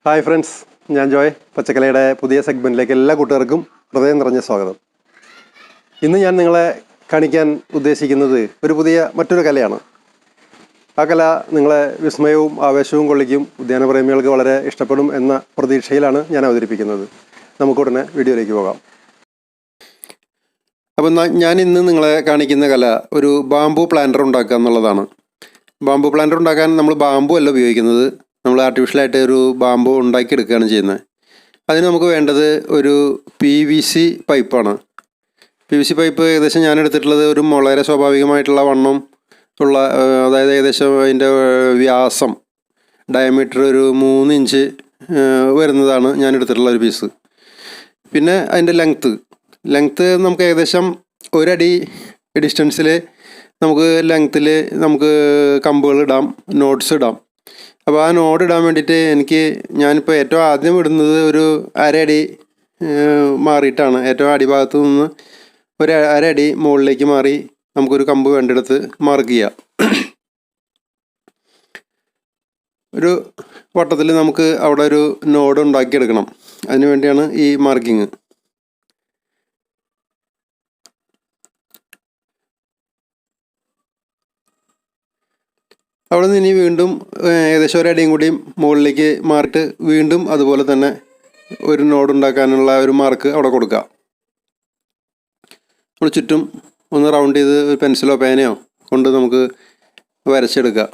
Hi friends, ഞാൻ ജോയ്. പച്ചക്കലയുടെ പുതിയ സെഗ്മെൻറ്റിലേക്ക് എല്ലാ കൂട്ടുകാർക്കും ഹൃദയം നിറഞ്ഞ സ്വാഗതം. ഇന്ന് ഞാൻ നിങ്ങളെ കാണിക്കാൻ ഉദ്ദേശിക്കുന്നത് മറ്റൊരു കലയാണ്. ആ കല നിങ്ങളെ വിസ്മയവും ആവേശവും കൊള്ളിക്കും, ഉദ്യാനപ്രേമികൾക്ക് വളരെ ഇഷ്ടപ്പെടും എന്ന പ്രതീക്ഷയിലാണ് ഞാൻ അവതരിപ്പിക്കുന്നത്. നമുക്കുടനെ വീഡിയോയിലേക്ക് പോകാം. അപ്പം ഞാൻ ഇന്ന് നിങ്ങളെ കാണിക്കുന്ന കല ഒരു ബാംബു പ്ലാന്റർ ഉണ്ടാക്കുക എന്നുള്ളതാണ്. ബാംബു പ്ലാന്റർ ഉണ്ടാക്കാൻ നമ്മൾ ബാംബു അല്ല ഉപയോഗിക്കുന്നത്, നമ്മൾ ആർട്ടിഫിഷ്യലായിട്ട് ഒരു ബാംബു ഉണ്ടാക്കിയെടുക്കുകയാണ് ചെയ്യുന്നത്. അതിന് നമുക്ക് വേണ്ടത് ഒരു PVC പൈപ്പാണ്. PVC പൈപ്പ് ഏകദേശം ഞാൻ എടുത്തിട്ടുള്ളത് ഒരു വളരെ സ്വാഭാവികമായിട്ടുള്ള വണ്ണം ഉള്ള, അതായത് ഏകദേശം അതിൻ്റെ വ്യാസം ഡയമീറ്റർ ഒരു 3 ഇഞ്ച് വരുന്നതാണ് ഞാൻ എടുത്തിട്ടുള്ള ഒരു പീസ്. പിന്നെ അതിൻ്റെ ലെങ്ത്ത് നമുക്ക് ഏകദേശം 1 അടി ഡിസ്റ്റൻസിൽ നമുക്ക് നമുക്ക് കമ്പുകൾ ഇടാം, നോട്ട്സ് ഇടാം. അപ്പോൾ ആ നോഡ് ഇടാൻ വേണ്ടിയിട്ട് ഞാനിപ്പോൾ ഏറ്റവും ആദ്യം ഇടുന്നത് ഒരു 1/2 അടി മാറിയിട്ടാണ്. ഏറ്റവും അടിഭാഗത്ത് നിന്ന് ഒരു 1/2 അടി മുകളിലേക്ക് മാറി നമുക്കൊരു കമ്പ് വേണ്ടിടത്ത് മാർക്ക് ചെയ്യാം. ഒരു വട്ടത്തിൽ നമുക്ക് അവിടെ ഒരു നോഡ് ഉണ്ടാക്കിയെടുക്കണം. അതിന് വേണ്ടിയാണ് ഈ മാർക്കിങ്. അവിടെ നിന്ന് ഇനി വീണ്ടും ഏകദേശം 1 അടിയും കൂടിയും മുകളിലേക്ക് മാറിയിട്ട് വീണ്ടും അതുപോലെ തന്നെ ഒരു നോഡ് ഉണ്ടാക്കാനുള്ള ഒരു മാർക്ക് അവിടെ കൊടുക്കുക. നമ്മൾ ചുറ്റും ഒന്ന് റൗണ്ട് ചെയ്ത് ഒരു പെൻസിലോ പേനയോ കൊണ്ട് നമുക്ക് വരച്ചെടുക്കുക.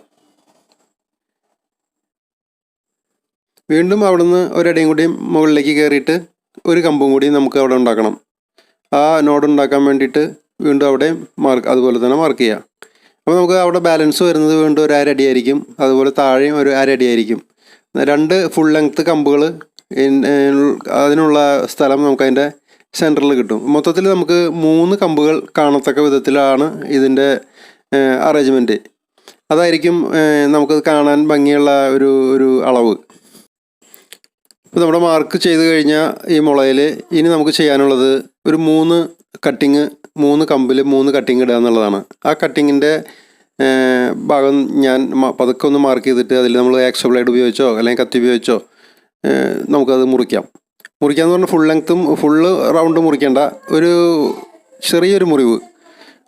വീണ്ടും അവിടെ നിന്ന് 1 അടിയും കൂടിയും മുകളിലേക്ക് കയറിയിട്ട് ഒരു കമ്പും കൂടി നമുക്ക് അവിടെ ഉണ്ടാക്കണം. ആ നോഡ് ഉണ്ടാക്കാൻ വേണ്ടിയിട്ട് വീണ്ടും അവിടെ അതുപോലെ തന്നെ മാർക്ക് ചെയ്യുക. അപ്പോൾ നമുക്ക് അവിടെ ബാലൻസ് വരുന്നത് വീണ്ടും ഒരു 1/2 അടിയായിരിക്കും, അതുപോലെ താഴെയും ഒരു 1/2 അടിയായിരിക്കും. 2 ഫുൾ ലെങ്ത്ത് കമ്പുകൾ അതിനുള്ള സ്ഥലം നമുക്കതിൻ്റെ സെൻറ്ററിൽ കിട്ടും. മൊത്തത്തിൽ നമുക്ക് 3 കമ്പുകൾ കാണത്തക്ക വിധത്തിലാണ് ഇതിൻ്റെ അറേഞ്ച്മെൻറ്റ്. അതായിരിക്കും നമുക്കത് കാണാൻ ഭംഗിയുള്ള ഒരു അളവ്. ഇപ്പോൾ നമ്മുടെ മാർക്ക് ചെയ്ത് കഴിഞ്ഞാൽ ഈ മുളയിൽ ഇനി നമുക്ക് ചെയ്യാനുള്ളത് ഒരു 3 കമ്പിൽ 3 കട്ടിങ് ഇടുക എന്നുള്ളതാണ്. ആ കട്ടിങ്ങിൻ്റെ ഭാഗം ഞാൻ പതുക്കെ ഒന്ന് മാർക്ക് ചെയ്തിട്ട് അതിൽ നമ്മൾ ആക്സോ ബ്ലേഡ് ഉപയോഗിച്ചോ അല്ലെങ്കിൽ കത്തി ഉപയോഗിച്ചോ നമുക്കത് മുറിക്കാന്ന് പറഞ്ഞാൽ ഫുള്ള് റൗണ്ട് മുറിക്കേണ്ട. ഒരു ചെറിയൊരു മുറിവ്,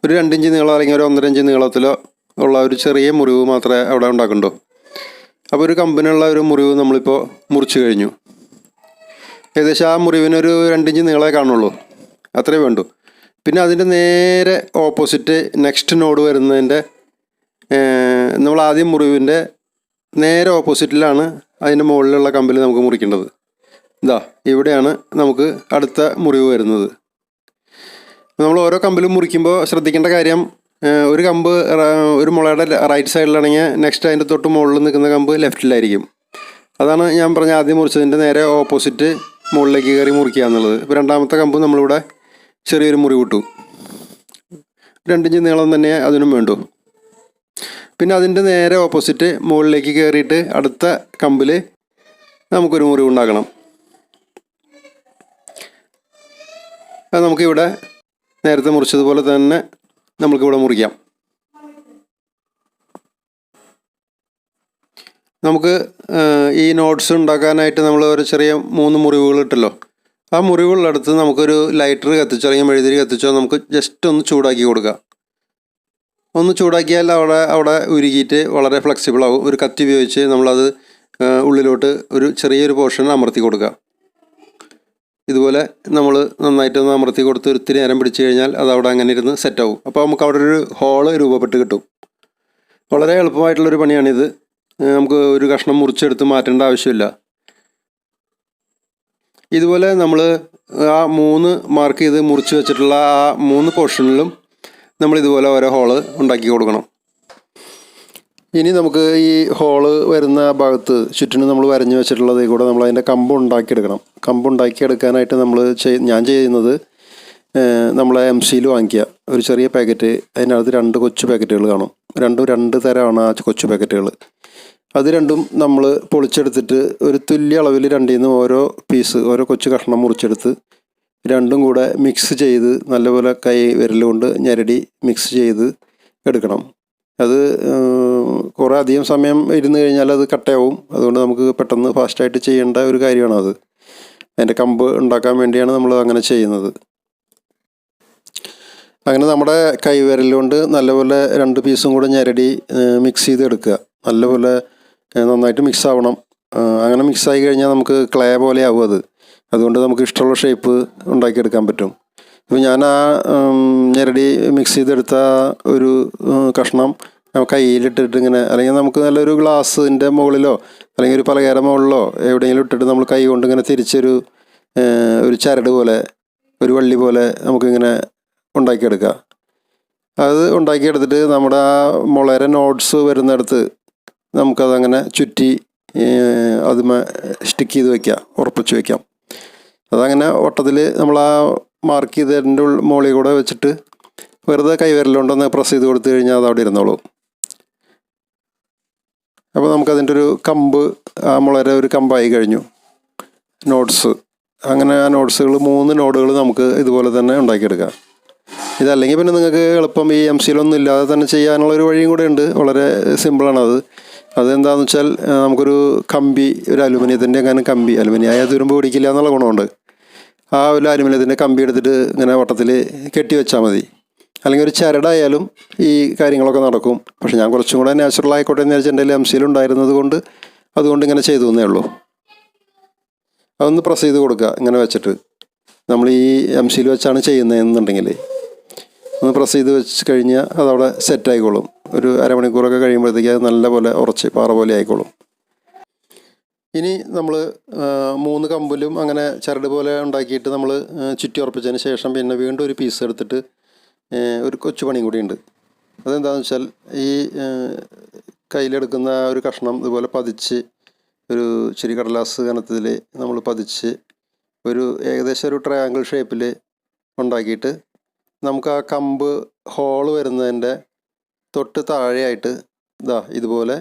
ഒരു 2 ഇഞ്ച് നീളം അല്ലെങ്കിൽ ഒരു 1.5 ഇഞ്ച് നീളത്തിലോ ഉള്ള ഒരു ചെറിയ മുറിവ് മാത്രമേ അവിടെ ഉണ്ടാക്കണ്ടോ. അപ്പോൾ ഒരു കമ്പിനുള്ള ഒരു മുറിവ് നമ്മളിപ്പോൾ മുറിച്ച് കഴിഞ്ഞു. ഏകദേശം ആ മുറിവിനൊരു 2 ഇഞ്ച് നീളമേ കാണുള്ളൂ, അത്രേ വേണ്ടൂ. പിന്നെ അതിൻ്റെ നേരെ ഓപ്പോസിറ്റ് നെക്സ്റ്റ് നോഡ് വരുന്നതിൻ്റെ നമ്മൾ ആദ്യം മുറിവിൻ്റെ നേരെ ഓപ്പോസിറ്റിലാണ് അതിൻ്റെ മുകളിലുള്ള കമ്പിൽ നമുക്ക് മുറിക്കേണ്ടത്. ഇവിടെയാണ് നമുക്ക് അടുത്ത മുറിവ് വരുന്നത്. നമ്മൾ ഓരോ കമ്പിലും മുറിക്കുമ്പോൾ ശ്രദ്ധിക്കേണ്ട കാര്യം, ഒരു കമ്പ് ഒരു മുളയുടെ റൈറ്റ് സൈഡിലാണെങ്കിൽ നെക്സ്റ്റ് അതിൻ്റെ തൊട്ട് മുകളിൽ നിൽക്കുന്ന കമ്പ് ലെഫ്റ്റിലായിരിക്കും. അതാണ് ഞാൻ പറഞ്ഞ ആദ്യം മുറിച്ചതിൻ്റെ നേരെ ഓപ്പോസിറ്റ് മുകളിലേക്ക് കയറി മുറിക്കുക എന്നുള്ളത്. ഇപ്പോൾ രണ്ടാമത്തെ കമ്പ് നമ്മളിവിടെ ചെറിയൊരു മുറിവ് ഇട്ടു, 2 ഇഞ്ച് നീളം തന്നെ അതിനും വേണ്ടു. പിന്നെ അതിൻ്റെ നേരെ ഓപ്പോസിറ്റ് മുകളിലേക്ക് കയറിയിട്ട് അടുത്ത കമ്പിൽ നമുക്കൊരു മുറിവ് ഉണ്ടാക്കണം. അത് നമുക്കിവിടെ നേരത്തെ മുറിച്ചതുപോലെ തന്നെ നമുക്കിവിടെ മുറിക്കാം. നമുക്ക് ഈ നോട്ട്സ് ഉണ്ടാക്കാനായിട്ട് നമ്മൾ ഒരു ചെറിയ 3 മുറിവുകൾ ഇട്ടല്ലോ. ആ മുറിവുള്ളടുത്ത് നമുക്കൊരു ലൈറ്റർ കത്തിച്ചോ അല്ലെങ്കിൽ മെഴുതിരി കത്തിച്ചോ നമുക്ക് ജസ്റ്റ് ഒന്ന് ചൂടാക്കി കൊടുക്കുക. ഒന്ന് ചൂടാക്കിയാൽ അവിടെ ഉരുകിയിട്ട് വളരെ ഫ്ലെക്സിബിൾ ആവും. ഒരു കത്തി ഉപയോഗിച്ച് നമ്മളത് ഉള്ളിലോട്ട് ഒരു ചെറിയൊരു പോർഷൻ അമർത്തി കൊടുക്കുക. ഇതുപോലെ നമ്മൾ നന്നായിട്ടൊന്ന് അമർത്തി കൊടുത്ത് ഒത്തിരി നേരം പിടിച്ചു കഴിഞ്ഞാൽ അത് അവിടെ അങ്ങനെ ഇരുന്ന് സെറ്റാവും. അപ്പോൾ നമുക്ക് അവിടെ ഒരു ഹോള് രൂപപ്പെട്ട് കിട്ടും. വളരെ എളുപ്പമായിട്ടുള്ളൊരു പണിയാണിത്. നമുക്ക് ഒരു കഷ്ണം മുറിച്ചെടുത്ത് മാറ്റേണ്ട ആവശ്യമില്ല. ഇതുപോലെ നമ്മൾ ആ 3 മാർക്ക് ചെയ്ത് മുറിച്ച് വെച്ചിട്ടുള്ള ആ 3 പോർഷനിലും നമ്മൾ ഇതുപോലെ ഓരോ ഹോള് ഉണ്ടാക്കി കൊടുക്കണം. ഇനി നമുക്ക് ഈ ഹോള് വരുന്ന ഭാഗത്ത് ചുറ്റിനും നമ്മൾ വരഞ്ഞ് വെച്ചിട്ടുള്ളത് കൂടെ നമ്മൾ അതിൻ്റെ കമ്പ് ഉണ്ടാക്കിയെടുക്കാനായിട്ട് ഞാൻ ചെയ്യുന്നത്, നമ്മളെ MCയിൽ വാങ്ങിക്കുക ഒരു ചെറിയ പാക്കറ്റ്. അതിനകത്ത് 2 കൊച്ചു പാക്കറ്റുകൾ കാണും. 2 തരമാണ് ആ കൊച്ചു പാക്കറ്റുകൾ. അത് രണ്ടും നമ്മൾ പൊളിച്ചെടുത്തിട്ട് ഒരു തുല്യ അളവിൽ 2ൽ നിന്ന് ഓരോ കൊച്ചു കഷ്ണം മുറിച്ചെടുത്ത് രണ്ടും കൂടെ മിക്സ് ചെയ്ത് നല്ലപോലെ വിരൽ കൊണ്ട് ഞെരടി മിക്സ് ചെയ്ത് എടുക്കണം. അത് കുറേ അധികം സമയം ഇരുന്ന് കഴിഞ്ഞാൽ അത് കട്ടയാവും. അതുകൊണ്ട് നമുക്ക് പെട്ടെന്ന് ഫാസ്റ്റായിട്ട് ചെയ്യേണ്ട ഒരു കാര്യമാണത്. അതിൻ്റെ കമ്പ് ഉണ്ടാക്കാൻ വേണ്ടിയാണ് നമ്മൾ അങ്ങനെ ചെയ്യുന്നത്. അങ്ങനെ നമ്മുടെ കൈവിരൽ കൊണ്ട് നല്ലപോലെ 2 പീസും കൂടെ ഞെരടി മിക്സ് ചെയ്തെടുക്കുക. നല്ലപോലെ നന്നായിട്ട് മിക്സ് ആവണം. അങ്ങനെ മിക്സായി കഴിഞ്ഞാൽ നമുക്ക് ക്ലേ പോലെ ആവും അത്. അതുകൊണ്ട് നമുക്ക് ഇഷ്ടമുള്ള ഷേപ്പ് ഉണ്ടാക്കിയെടുക്കാൻ പറ്റും. ഇപ്പോൾ ഞാൻ ആ ഞെരടി മിക്സ് ചെയ്തെടുത്ത ഒരു കഷ്ണം കയ്യിലിട്ടിട്ട് ഇങ്ങനെ, അല്ലെങ്കിൽ നമുക്ക് നല്ലൊരു ഗ്ലാസിൻ്റെ മുകളിലോ അല്ലെങ്കിൽ ഒരു പലകേര മുകളിലോ എവിടെയെങ്കിലും ഇട്ടിട്ട് നമ്മൾ കൈ കൊണ്ട് ഇങ്ങനെ തിരിച്ചൊരു ഒരു ചരട് പോലെ, ഒരു വള്ളി പോലെ നമുക്കിങ്ങനെ ഉണ്ടാക്കിയെടുക്കുക. അത് ഉണ്ടാക്കിയെടുത്തിട്ട് നമ്മുടെ ആ മുളയുടെ നോട്ട്സ് വരുന്നിടത്ത് നമുക്കതങ്ങനെ ചുറ്റി അതുമേ സ്റ്റിക്ക് ചെയ്ത് വയ്ക്കാം, ഉറപ്പിച്ച് വയ്ക്കാം. അതങ്ങനെ വട്ടത്തിൽ നമ്മൾ ആ മാർക്ക് ചെയ്തതിൻ്റെ മുകളിൽ കൂടെ വെച്ചിട്ട് വെറുതെ കൈവിരലുകൊണ്ടൊന്ന് പ്രസ് ചെയ്ത് കൊടുത്തു കഴിഞ്ഞാൽ അത് അവിടെ ഇരുന്നോളൂ. അപ്പോൾ നമുക്കതിൻ്റെ ഒരു കമ്പ്, ആ മുളയുടെ ഒരു കമ്പായി കഴിഞ്ഞു നോട്ട്സ്. അങ്ങനെ ആ നോട്ട്സുകൾ 3 നോഡുകൾ നമുക്ക് ഇതുപോലെ തന്നെ ഉണ്ടാക്കിയെടുക്കാം. ഇതല്ലെങ്കിൽ പിന്നെ നിങ്ങൾക്ക് എളുപ്പം ഈ MC-ലൊന്നും ഇല്ലാതെ തന്നെ ചെയ്യാനുള്ളൊരു വഴിയും കൂടെ ഉണ്ട്. വളരെ സിമ്പിളാണത്. അതെന്താണെന്ന് വെച്ചാൽ നമുക്കൊരു കമ്പി, ഒരു അലുമിനിയത്തിൻ്റെ അങ്ങനെ കമ്പി, അലുമിനിയായ തുരുമ്പ് പിടിക്കില്ല എന്നുള്ള ഗുണമുണ്ട്. ആ ഒരു അലുമിനിയത്തിൻ്റെ കമ്പി എടുത്തിട്ട് ഇങ്ങനെ വട്ടത്തിൽ കെട്ടി വെച്ചാൽ മതി. അല്ലെങ്കിൽ ഒരു ചരടായാലും ഈ കാര്യങ്ങളൊക്കെ നടക്കും. പക്ഷെ ഞാൻ കുറച്ചും കൂടെ നാച്ചുറൽ ആയിക്കോട്ടെ എന്ന് വെച്ചാൽ എൻ്റെ MC-ലുണ്ടായിരുന്നത് കൊണ്ട് അതുകൊണ്ട് ഇങ്ങനെ ചെയ്തു എന്നേ ഉള്ളൂ. അതൊന്ന് പ്രസ് ചെയ്ത് കൊടുക്കുക ഇങ്ങനെ വെച്ചിട്ട്. നമ്മൾ ഈ MC-ൽ വെച്ചാണ് ചെയ്യുന്നതെന്നുണ്ടെങ്കിൽ ഒന്ന് പ്രസ് ചെയ്ത് വെച്ച് കഴിഞ്ഞാൽ അതവിടെ സെറ്റ് ആയിക്കോളും. ഒരു അരമണിക്കൂറൊക്കെ കഴിയുമ്പോഴത്തേക്ക് അത് നല്ലപോലെ ഉറച്ച് പാറ പോലെ ആയിക്കോളും. ഇനി നമ്മൾ 3 കമ്പിലും അങ്ങനെ ചരട് പോലെ ഉണ്ടാക്കിയിട്ട് നമ്മൾ ചുറ്റി ഉറപ്പിച്ചതിന് ശേഷം പിന്നെ വീണ്ടും ഒരു പീസ് എടുത്തിട്ട് ഒരു കൊച്ചു പണിയും കൂടി ഉണ്ട്. അതെന്താണെന്ന് വെച്ചാൽ ഈ കയ്യിലെടുക്കുന്ന ഒരു കഷ്ണം ഇതുപോലെ പതിച്ച് ഒരു ഇച്ചിരി കടലാസ് കനത്തിൽ നമ്മൾ പതിച്ച് ഒരു ഏകദേശം ഒരു ട്രയാങ്കിൾ ഷേപ്പിൽ ഉണ്ടാക്കിയിട്ട് നമുക്ക് ആ കമ്പ് ഹോള് വരുന്നതിൻ്റെ തൊട്ട് താഴെയായിട്ട് ഇതുപോലെ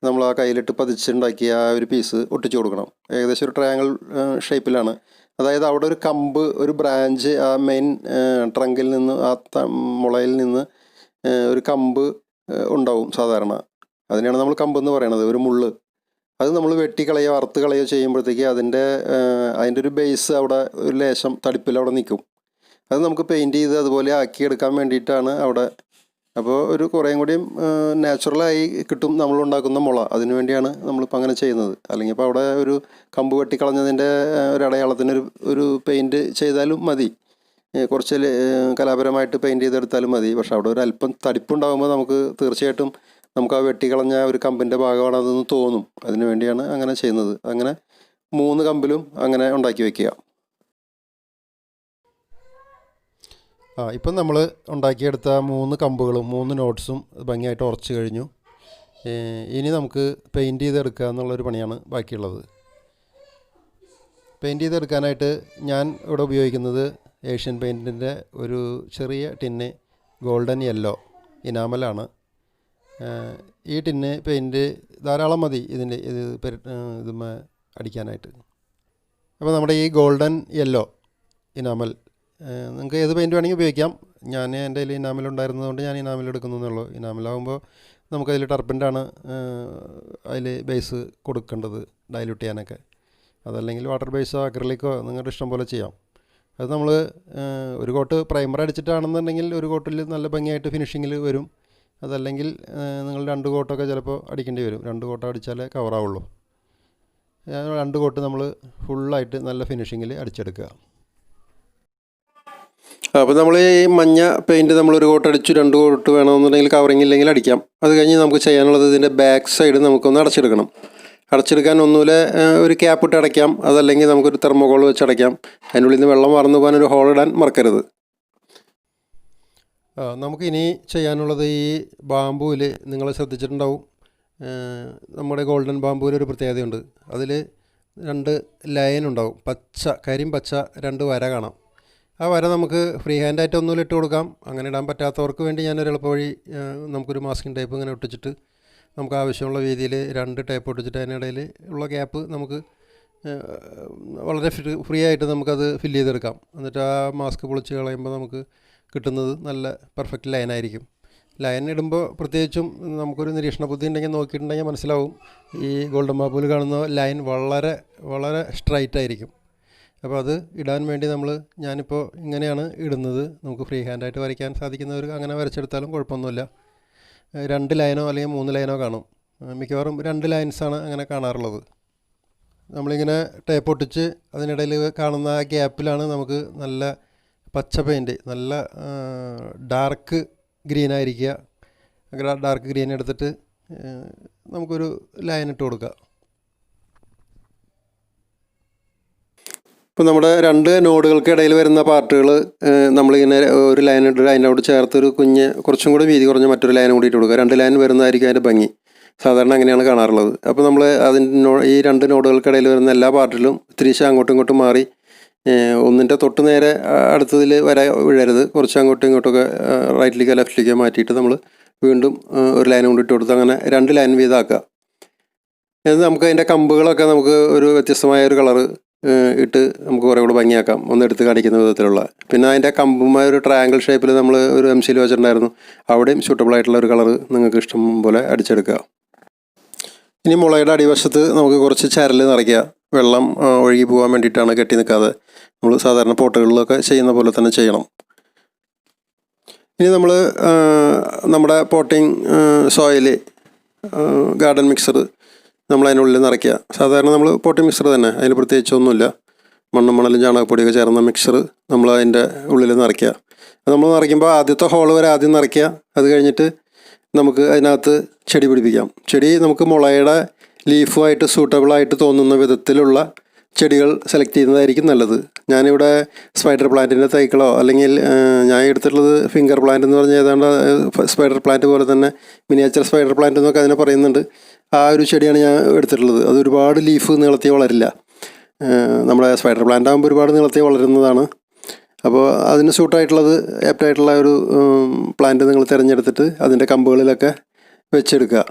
നമ്മൾ ആ കയ്യിലിട്ട് പതിച്ചുണ്ടാക്കിയ ആ ഒരു പീസ് ഒട്ടിച്ചു കൊടുക്കണം. ഏകദേശം ഒരു ട്രയാങ്കിൾ ഷേപ്പിലാണ്. അതായത് അവിടെ ഒരു കമ്പ്, ഒരു ബ്രാഞ്ച് ആ മെയിൻ ട്രങ്കിൽ നിന്ന്, ആ മുളയിൽ നിന്ന് ഒരു കമ്പ് ഉണ്ടാവും സാധാരണ. അതിനെയാണ് നമ്മൾ കമ്പെന്ന് പറയണത്, ഒരു മുള്ള്. അത് നമ്മൾ വെട്ടിക്കളയോ അറുത്ത് കളയോ ചെയ്യുമ്പോഴത്തേക്ക് അതിൻ്റെ ഒരു ബേസ് അവിടെ ഒരു ലേശം തടിപ്പിൽ അവിടെ നിൽക്കും. അത് നമുക്ക് പെയിൻറ്റ് ചെയ്ത് അതുപോലെ ആക്കിയെടുക്കാൻ വേണ്ടിയിട്ടാണ് അവിടെ. അപ്പോൾ ഒരു കുറേയും കൂടിയും നാച്ചുറലായി കിട്ടും നമ്മളുണ്ടാക്കുന്ന മുള. അതിനു വേണ്ടിയാണ് നമ്മളിപ്പോൾ അങ്ങനെ ചെയ്യുന്നത്. അല്ലെങ്കിൽ ഇപ്പോൾ അവിടെ ഒരു കമ്പ് വെട്ടിക്കളഞ്ഞതിൻ്റെ ഒരു അടയാളത്തിനൊരു ഒരു പെയിൻറ്റ് ചെയ്താലും മതി, കുറച്ച് കലാപരമായിട്ട് പെയിൻറ്റ് ചെയ്തെടുത്താലും മതി. പക്ഷെ അവിടെ ഒരു അല്പം തടിപ്പുണ്ടാകുമ്പോൾ നമുക്ക് തീർച്ചയായിട്ടും നമുക്ക് ആ വെട്ടിക്കളഞ്ഞ ഒരു കമ്പിൻ്റെ ഭാഗമാണ് അതെന്ന് തോന്നും. അതിനു വേണ്ടിയാണ് അങ്ങനെ ചെയ്യുന്നത്. അങ്ങനെ 3 കമ്പിലും അങ്ങനെ ഉണ്ടാക്കി വയ്ക്കുക. ഇപ്പം നമ്മൾ ഉണ്ടാക്കിയെടുത്ത 3 കമ്പുകളും 3 നോട്ട്സും ഭംഗിയായിട്ട് ഉറച്ചു കഴിഞ്ഞു. ഇനി നമുക്ക് പെയിൻറ്റ് ചെയ്തെടുക്കുക എന്നുള്ളൊരു പണിയാണ് ബാക്കിയുള്ളത്. പെയിൻറ്റ് ചെയ്തെടുക്കാനായിട്ട് ഞാൻ ഇവിടെ ഉപയോഗിക്കുന്നത് ഏഷ്യൻ പെയിൻറ്റിൻ്റെ ഒരു ചെറിയ ടിന്ന് ഗോൾഡൻ യെല്ലോ ഇനാമലാണ്. ഈ ടിന്ന് പെയിൻറ്റ് ധാരാളം മതി ഇതുമേ അടിക്കാനായിട്ട്. അപ്പോൾ നമ്മുടെ ഈ ഗോൾഡൻ യെല്ലോ ഇനാമൽ നിങ്ങൾക്ക് ഏത് പെയിൻറ്റ് വേണമെങ്കിൽ ഉപയോഗിക്കാം. ഞാൻ എൻ്റെ കയ്യിൽ ഇനാമൽ ഉണ്ടായിരുന്നതുകൊണ്ട് ഞാൻ ഇനാമൽ എടുക്കുന്നതെന്നുള്ളൂ. ഇനാമലാകുമ്പോൾ നമുക്കതിൽ ടർപ്പൻ്റാണ് അതിൽ ബേസ് കൊടുക്കേണ്ടത് ഡൈല്യൂട്ട് ചെയ്യാനൊക്കെ. അതല്ലെങ്കിൽ വാട്ടർ ബേസോ അക്രിലിക്കോ നിങ്ങളുടെ ഇഷ്ടം പോലെ ചെയ്യാം. അത് നമ്മൾ ഒരു കോട്ട് പ്രൈമർ അടിച്ചിട്ടാണെന്നുണ്ടെങ്കിൽ ഒരു കോട്ടിൽ നല്ല ഭംഗിയായിട്ട് ഫിനിഷിങ്ങിൽ വരും. അതല്ലെങ്കിൽ നിങ്ങൾ 2 കോട്ടൊക്കെ ചിലപ്പോൾ അടിക്കേണ്ടി വരും. 2 കോട്ട അടിച്ചാലേ കവറാവുള്ളൂ. 2 കോട്ട് നമ്മൾ ഫുള്ളായിട്ട് നല്ല ഫിനിഷിങ്ങിൽ അടിച്ചെടുക്കുക. അപ്പോൾ നമ്മൾ ഈ മഞ്ഞ പെയിൻറ്റ് നമ്മളൊരു കോട്ട് അടിച്ചു, 2 കോട്ട് വേണമെന്നുണ്ടെങ്കിൽ കവറിങ് ഇല്ലെങ്കിൽ അടിക്കാം. അത് കഴിഞ്ഞ് നമുക്ക് ചെയ്യാനുള്ളത് ഇതിൻ്റെ ബാക്ക് സൈഡ് നമുക്കൊന്ന് അടച്ചെടുക്കണം. അടച്ചെടുക്കാൻ ഒന്നുമില്ല ഒരു ക്യാപ്പ് ഇട്ട് അടയ്ക്കാം, അതല്ലെങ്കിൽ നമുക്കൊരു തെർമോകോൾ വെച്ച് അടയ്ക്കാം. അതിനുള്ളിൽ നിന്ന് വെള്ളം വാർന്നു പോകാൻ ഒരു ഹോൾ ഇടാൻ മറക്കരുത്. നമുക്കിനി ചെയ്യാനുള്ളത് ഈ ബാമ്പൂവിൽ നിങ്ങൾ ശ്രദ്ധിച്ചിട്ടുണ്ടാവും, നമ്മുടെ ഗോൾഡൻ ബാമ്പൂവിലൊരു പ്രത്യേകതയുണ്ട്. അതിൽ 2 ലൈൻ ഉണ്ടാവും, കരിമ്പച്ച 2 വര കാണാം. ആ വര നമുക്ക് ഫ്രീ ഹാൻഡായിട്ട് ഒന്നുമില്ല ഇട്ട് കൊടുക്കാം. അങ്ങനെ ഇടാൻ പറ്റാത്തവർക്ക് വേണ്ടി ഞാനൊരു എളുപ്പ വഴി, നമുക്കൊരു മാസ്കിംഗ് ടേപ്പ് ഇങ്ങനെ ഒട്ടിച്ചിട്ട് നമുക്ക് ആവശ്യമുള്ള രീതിയിൽ 2 ടേപ്പ് ഒട്ടിച്ചിട്ട് അതിനിടയിൽ ഉള്ള ഗ്യാപ്പ് നമുക്ക് വളരെ ഫ്രീ ആയിട്ട് നമുക്കത് ഫില്ല് ചെയ്തെടുക്കാം. എന്നിട്ട് ആ മാസ്ക് പൊളിച്ച് കളയുമ്പോൾ നമുക്ക് കിട്ടുന്നത് നല്ല പെർഫെക്റ്റ് ലൈനായിരിക്കും. ലൈൻ ഇടുമ്പോൾ പ്രത്യേകിച്ചും നമുക്കൊരു നിരീക്ഷണ ബുദ്ധി ഉണ്ടെങ്കിൽ നോക്കിയിട്ടുണ്ടെങ്കിൽ മനസ്സിലാവും ഈ ഗോൾഡൻ ബാമ്പുവിൽ കാണുന്ന ലൈൻ വളരെ വളരെ സ്ട്രൈറ്റ് ആയിരിക്കും. അപ്പോൾ അത് ഇടാൻ വേണ്ടി ഞാനിപ്പോൾ ഇങ്ങനെയാണ് ഇടുന്നത്. നമുക്ക് ഫ്രീ ഹാൻഡായിട്ട് വരയ്ക്കാൻ സാധിക്കുന്നവർ അങ്ങനെ വരച്ചെടുത്താലും കുഴപ്പമൊന്നുമില്ല. 2 ലൈനോ അല്ലെങ്കിൽ 3 ലൈനോ കാണും. മിക്കവാറും 2 ലൈൻസാണ് അങ്ങനെ കാണാറുള്ളത്. നമ്മളിങ്ങനെ ടേപ്പ് ഒട്ടിച്ച് അതിനിടയിൽ കാണുന്ന ആ ഗ്യാപ്പിലാണ് നമുക്ക് നല്ല പച്ച പെയിൻറ്റ്, നല്ല ഡാർക്ക് ഗ്രീൻ ആയിരിക്കുക. ഡാർക്ക് ഗ്രീൻ എടുത്തിട്ട് നമുക്കൊരു ലൈൻ ഇട്ട് കൊടുക്കുക. ഇപ്പോൾ നമ്മുടെ 2 നോഡുകൾക്ക് ഇടയിൽ വരുന്ന പാർട്ടുകൾ നമ്മളിങ്ങനെ ഒരു ലൈൻ ഇട്ടിട്ട് അതിനോട് ചേർത്തൊരു കുറച്ചും കൂടി വീതി കുറഞ്ഞ മറ്റൊരു ലൈൻ കൂടി ഇട്ട് കൊടുക്കുക. 2 ലൈൻ വരുന്നതായിരിക്കും അതിൻ്റെ ഭംഗി. സാധാരണ അങ്ങനെയാണ് കാണാറുള്ളത്. അപ്പോൾ നമ്മൾ ഈ 2 നോഡുകൾക്കിടയിൽ വരുന്ന എല്ലാ പാർട്ടിലും ഇത്തിരി അങ്ങോട്ടും ഇങ്ങോട്ടും മാറി ഒന്നിൻ്റെ തൊട്ട് നേരെ അടുത്തതിൽ വീഴരുത്. കുറച്ച് അങ്ങോട്ടും ഇങ്ങോട്ടൊക്കെ റൈറ്റിലേക്കോ ലെഫ്റ്റിലേക്കോ മാറ്റിയിട്ട് നമ്മൾ വീണ്ടും ഒരു ലൈൻ കൊണ്ട് ഇട്ട് കൊടുത്ത് അങ്ങനെ 2 ലൈൻ വീതമാക്കുക. എന്നിട്ട് നമുക്ക് അതിൻ്റെ കമ്പുകളൊക്കെ നമുക്ക് ഒരു വ്യത്യസ്തമായ ഒരു കളറ് ഇട്ട് നമുക്ക് കുറേ കൂടെ ഭംഗിയാക്കാം, ഒന്ന് എടുത്ത് കാണിക്കുന്ന വിധത്തിലുള്ള. പിന്നെ അതിൻ്റെ കമ്പുമായ ഒരു ട്രയാങ്കിൾ ഷേപ്പിൽ നമ്മൾ ഒരു എംസിൽ വെച്ചിട്ടുണ്ടായിരുന്നു. അവിടെയും സ്യൂട്ടബിൾ ആയിട്ടുള്ള ഒരു കളറ് നിങ്ങൾക്ക് ഇഷ്ടം പോലെ അടിച്ചെടുക്കുക. ഇനി മുളയുടെ അടിവശത്ത് നമുക്ക് കുറച്ച് ചരൽ നിറയ്ക്കുക. വെള്ളം ഒഴുകി പോകാൻ വേണ്ടിയിട്ടാണ്, കെട്ടി നിൽക്കാതെ. നമ്മൾ സാധാരണ പോട്ടുകളിലൊക്കെ ചെയ്യുന്ന പോലെ തന്നെ ചെയ്യണം. ഇനി നമ്മൾ നമ്മുടെ പോട്ടിങ് സോയിൽ ഗാർഡൻ മിക്സർ നമ്മൾ അതിനുള്ളിൽ നിറയ്ക്കുക. സാധാരണ നമ്മൾ പോട്ടിങ് മിക്സർ തന്നെ, അതിന് പ്രത്യേകിച്ചൊന്നുമില്ല. മണ്ണും മണലും ചാണകപ്പൊടിയൊക്കെ ചേർന്ന മിക്സർ നമ്മൾ അതിൻ്റെ ഉള്ളിൽ നിറയ്ക്കുക. നമ്മൾ നിറയ്ക്കുമ്പോൾ ആദ്യത്തെ ഹോൾ വരെ ആദ്യം നിറയ്ക്കുക. അത് കഴിഞ്ഞിട്ട് നമുക്ക് അതിനകത്ത് ചെടി പിടിപ്പിക്കാം. ചെടി നമുക്ക് മുളയുടെ ലീഫുമായിട്ട് സൂട്ടബിളായിട്ട് തോന്നുന്ന വിധത്തിലുള്ള ചെടികൾ സെലക്ട് ചെയ്യുന്നതായിരിക്കും നല്ലത്. ഞാനിവിടെ സ്പൈഡർ പ്ലാന്റിൻ്റെ തൈകളോ അല്ലെങ്കിൽ ഞാൻ എടുത്തിട്ടുള്ളത് ഫിംഗർ പ്ലാന്റ് എന്ന് പറഞ്ഞാൽ ഏതാണ്ട് സ്പൈഡർ പ്ലാന്റ് പോലെ തന്നെ മിനിയേച്ചർ സ്പൈഡർ പ്ലാന്റ് എന്നൊക്കെ അതിനെ പറയുന്നുണ്ട്. ആ ഒരു ചെടിയാണ് ഞാൻ എടുത്തിട്ടുള്ളത്. അത് ഒരുപാട് ലീഫ് നീളത്തി വളരില്ല. നമ്മുടെ സ്പൈഡർ പ്ലാന്റ് ആകുമ്പോൾ ഒരുപാട് നീളത്തി വളരുന്നതാണ്. അപ്പോൾ അതിന് സൂട്ടായിട്ടുള്ളത്, ആപ്റ്റായിട്ടുള്ള ഒരു പ്ലാന്റ് നിങ്ങൾ തിരഞ്ഞെടുത്തിട്ട് അതിൻ്റെ കമ്പുകളിലൊക്കെ വെച്ചെടുക്കുക.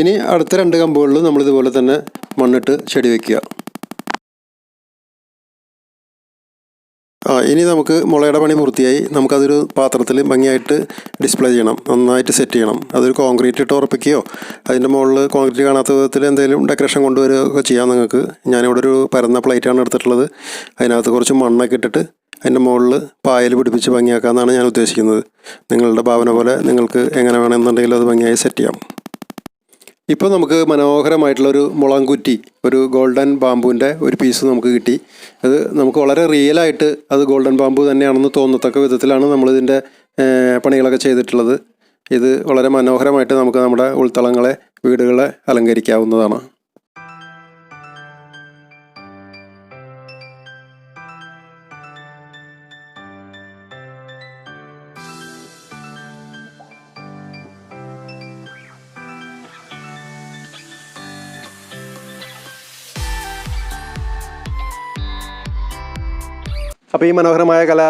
ഇനി അടുത്ത 2 കമ്പുകളിൽ നമ്മളിതുപോലെ തന്നെ മണ്ണിട്ട് ചെടി വയ്ക്കുക. ഇനി നമുക്ക് മുളയുടെ പണി പൂർത്തിയായി. നമുക്കതൊരു പാത്രത്തിൽ ഭംഗിയായിട്ട് ഡിസ്പ്ലേ ചെയ്യണം, നന്നായിട്ട് സെറ്റ് ചെയ്യണം. അതൊരു കോൺക്രീറ്റ് ഇട്ട് ഉറപ്പിക്കുകയോ അതിൻ്റെ മുകളിൽ കോൺക്രീറ്റ് കാണാത്ത വിധത്തിൽ എന്തെങ്കിലും ഡെക്കറേഷൻ കൊണ്ടുവരികയൊക്കെ ചെയ്യാം നിങ്ങൾക്ക്. ഞാനിവിടെ ഒരു പരന്ന പ്ലേറ്റാണ് എടുത്തിട്ടുള്ളത്. അതിനകത്ത് കുറച്ച് മണ്ണൊക്കെ ഇട്ടിട്ട് അതിൻ്റെ മുകളിൽ പായൽ പിടിപ്പിച്ച് ഭംഗിയാക്കാമെന്നാണ് ഞാൻ ഉദ്ദേശിക്കുന്നത്. നിങ്ങളുടെ ഭാവന പോലെ നിങ്ങൾക്ക് എങ്ങനെ വേണമെന്നുണ്ടെങ്കിലും അത് ഭംഗിയായി സെറ്റ് ചെയ്യാം. ഇപ്പോൾ നമുക്ക് മനോഹരമായിട്ടുള്ളൊരു മുളംകുറ്റി, ഒരു ഗോൾഡൻ ബാമ്പുവിൻ്റെ ഒരു പീസ് നമുക്ക് കിട്ടി. അത് നമുക്ക് വളരെ റിയലായിട്ട് അത് ഗോൾഡൻ ബാമ്പു തന്നെയാണെന്ന് തോന്നത്തക്ക വിധത്തിലാണ് നമ്മളിതിൻ്റെ പണികളൊക്കെ ചെയ്തിട്ടുള്ളത്. ഇത് വളരെ മനോഹരമായിട്ട് നമുക്ക് നമ്മുടെ ഉൾത്തളങ്ങളെ, വീടുകളെ അലങ്കരിക്കാവുന്നതാണ്. അപ്പോൾ ഈ മനോഹരമായ കല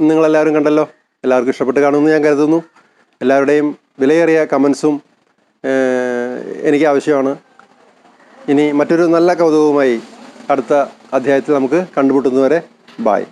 നിങ്ങളെല്ലാവരും കണ്ടല്ലോ. എല്ലാവർക്കും ഇഷ്ടപ്പെട്ട് കാണുമെന്ന് ഞാൻ കരുതുന്നു. എല്ലാവരുടെയും വിലയേറിയ കമൻസും എനിക്ക് ആവശ്യമാണ്. ഇനി മറ്റൊരു നല്ല കൗതുകവുമായി അടുത്ത അധ്യായത്തിൽ നമുക്ക് കണ്ടുമുട്ടുന്നതുവരെ ബായ്.